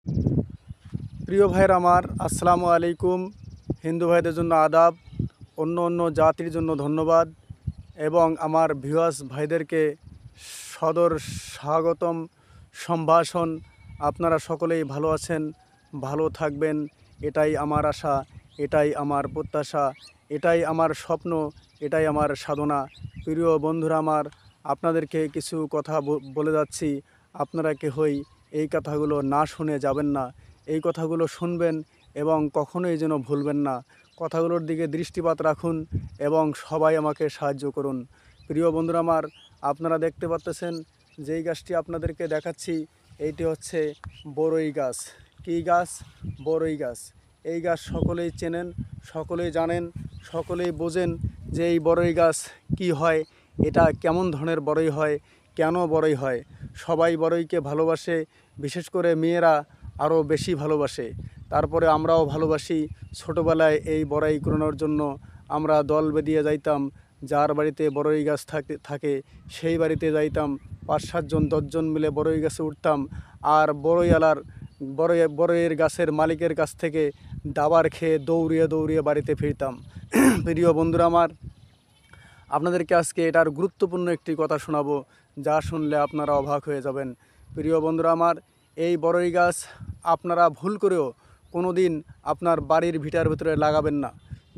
প্রিয় ভাইয়ের আমার, আসসালামু আলাইকুম। হিন্দু ভাইদের জন্য আদাব, অন্য অন্য জাতির জন্য ধন্যবাদ এবং আমার ভিউয়ার্স ভাইদেরকে সদর স্বাগতম সম্ভাষণ। আপনারা সকলেই ভালো আছেন, ভালো থাকবেন, এটাই আমার আশা, এটাই আমার প্রত্যাশা, এটাই আমার স্বপ্ন, এটাই আমার সাধনা। প্রিয় বন্ধুরা আমার, আপনাদেরকে কিছু কথা বলে যাচ্ছি। আপনারা কেহই এই কথাগুলো না শুনে যাবেন না, এই কথাগুলো শুনবেন এবং কখনোই যেন ভুলবেন না। কথাগুলোর দিকে দৃষ্টিপাত রাখুন এবং সবাই আমাকে সাহায্য করুন। প্রিয় বন্ধুরা আমার, আপনারা দেখতে পাচ্ছেন যেই গাছটি আপনাদেরকে দেখাচ্ছি, এইটি হচ্ছে বড়ই গাছ। কী গাছ? বড়ই গাছ। এই গাছ সকলেই চেনেন, সকলেই জানেন, সকলেই বোঝেন যে এই বড়ই গাছ কি হয়, এটা কেমন ধরনের বড়ই হয়, কেন বড়ই হয়। সবাই বড়ইকে ভালোবাসে, বিশেষ করে মেয়েরা আরও বেশি ভালোবাসে। তারপরে আমরাও ভালোবাসি। ছোটোবেলায় এই বড়াই কুড়ানোর জন্য আমরা দল বেঁধিয়ে যাইতাম, যার বাড়িতে বড়ই গাছ থাকে সেই বাড়িতে যাইতাম। ৫-৭ জন ১০ জন মিলে বড়ই গাছে উঠতাম আর বড়ইয়ের গাছের মালিকের কাছ থেকে দাবার খেয়ে দৌড়িয়ে দৌড়িয়ে বাড়িতে ফিরতাম। প্রিয় বন্ধুরা আমার, আপনাদেরকে আজকে এটার গুরুত্বপূর্ণ একটি কথা শোনাবো, যা শুনলে আপনারা অবাক হয়ে যাবেন। প্রিয় বন্ধুরা আমার, এই বড়ই গাছ আপনারা ভুল করেও কোনো দিন আপনার বাড়ির ভিটার ভিতরে লাগাবেন না।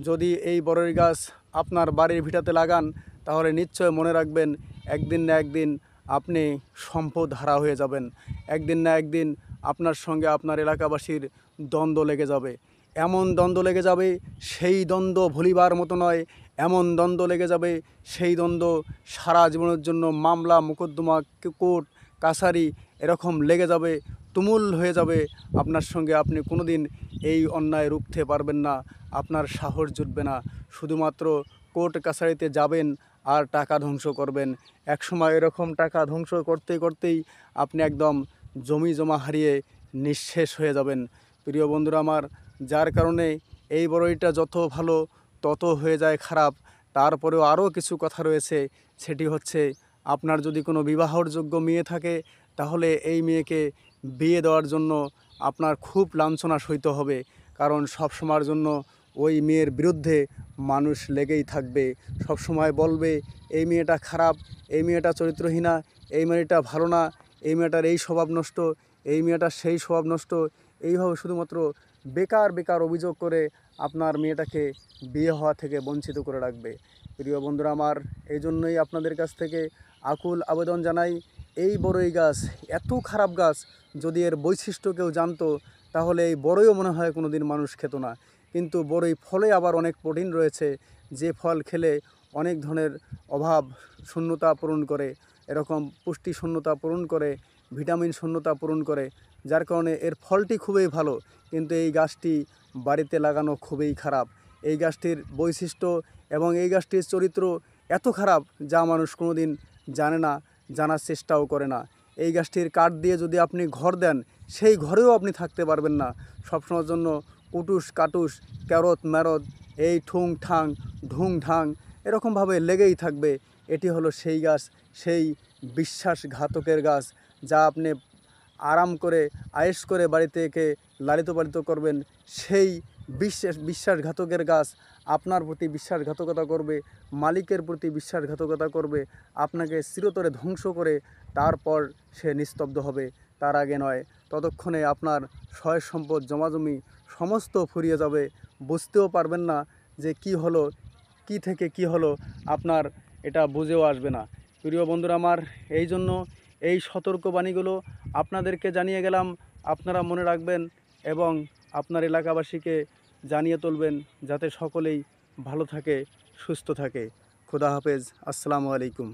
যদি এই বড়ই গাছ আপনার বাড়ির ভিটাতে লাগান, তাহলে নিশ্চয় মনে রাখবেন, একদিন না একদিন আপনি সম্পদ হারা হয়ে যাবেন। একদিন না একদিন আপনার সঙ্গে আপনার এলাকাবাসীর দ্বন্দ্ব লেগে যাবে। এমন দ্বন্দ্ব লেগে যাবে, সেই দ্বন্দ্ব ভুলিবার মতো নয়। এমন দ্বন্দ্ব লেগে যাবে, সেই দ্বন্দ্ব সারা জীবনের জন্য মামলা মোকদ্দমা, কোর্ট কাছারি এরকম লেগে যাবে, তুমুল হয়ে যাবে আপনার সঙ্গে। আপনি কোনো দিন এই অন্যায় রুখতে পারবেন না, আপনার সাহস জুটবে না। শুধুমাত্র কোর্ট কাছারিতে যাবেন আর টাকা ধ্বংস করবেন। একসময় এরকম টাকা ধ্বংস করতে করতেই আপনি একদম জমি জমা হারিয়ে নিঃশেষ হয়ে যাবেন। প্রিয় বন্ধুরা আমার, যার কারণে এই বড়ইটা যত ভালো তত হয়ে যায় খারাপ। তারপরেও আরও কিছু কথা রয়েছে, সেটি হচ্ছে আপনার যদি কোনো বিবাহর যোগ্য মেয়ে থাকে, তাহলে এই মেয়েকে বিয়ে দেওয়ার জন্য আপনার খুব লাঞ্ছনা সইতে হবে, কারণ সব সময়ের জন্য ওই মেয়ের বিরুদ্ধে মানুষ লেগেই থাকবে। সব সময় বলবে এই মেয়েটা খারাপ, এই মেয়েটা চরিত্রহীনা, এই মেয়েটা ভালো না, এই মেয়েটার এই স্বভাব নষ্ট, এই মেয়েটার সেই স্বভাব নষ্ট। এইভাবে শুধুমাত্র বেকার বেকার অভিযোগ করে আপনার মেয়েটাকে বিয়ে হওয়া থেকে বঞ্চিত করে রাখবে। প্রিয় বন্ধুরা আমার, এই জন্যই আপনাদের কাছ থেকে আকুল আবেদন জানাই, এই বড়ই গাছ এত খারাপ গাছ, যদি এর বৈশিষ্ট্য কেউ জানতো, তাহলে এই বড়ইও মনে হয় কোনো দিন মানুষ খেত না। কিন্তু বড়ই ফলে আবার অনেক প্রোটিন রয়েছে, যে ফল খেলে অনেক ধরনের অভাব শূন্যতা পূরণ করে, এরকম পুষ্টি শূন্যতা পূরণ করে, ভিটামিন শূন্যতা পূরণ করে, যার কারণে এর ফলটি খুবই ভালো। কিন্তু এই গাছটি বাড়িতে লাগানো খুবই খারাপ। এই গাছটির বৈশিষ্ট্য এবং এই গাছটির চরিত্র এত খারাপ, যা মানুষ কোনো দিন জানে না, জানার চেষ্টাও করে না। এই গাছটির কাঠ দিয়ে যদি আপনি ঘর দেন, সেই ঘরেও আপনি থাকতে পারবেন না। সবসময়ের জন্য কুটুস কাটুস, ক্যারত ম্যারত, এই ঠুং ঠাং ঢুং ঢাং এরকমভাবে লেগেই থাকবে। এটি হলো সেই গাছ, সেই বিশ্বাসঘাতকের গাছ, যা আপনি আরাম করে আয়েশ করে বাড়িতে একে লালিত পালিত করবেন। সেই বিশ্বাসঘাতকের গাছ আপনার প্রতি বিশ্বাসঘাতকতা করবে, মালিকের প্রতি বিশ্বাসঘাতকতা করবে, আপনাকে চিরতরে ধ্বংস করে তারপর সে নিস্তব্ধ হবে। তার আগে নয়। ততক্ষণে আপনার সয় সম্পদ জমাজমি সমস্ত ফুরিয়ে যাবে, বুঝতেও পারবেন না যে কি হলো, কি থেকে কি হলো, আপনার এটা বুঝেও আসবে না। প্রিয় বন্ধুরা আমার, এই জন্য এই সতর্কবাণীগুলো আপনাদেরকে জানিয়ে গেলাম। আপনারা মনে রাখবেন এবং আপনার এলাকাবাসীকে জানিয়ে তুলবেন, যাতে সকলেই ভালো থাকে, সুস্থ থাকে। খোদা হাফেজ। আসসালামু আলাইকুম।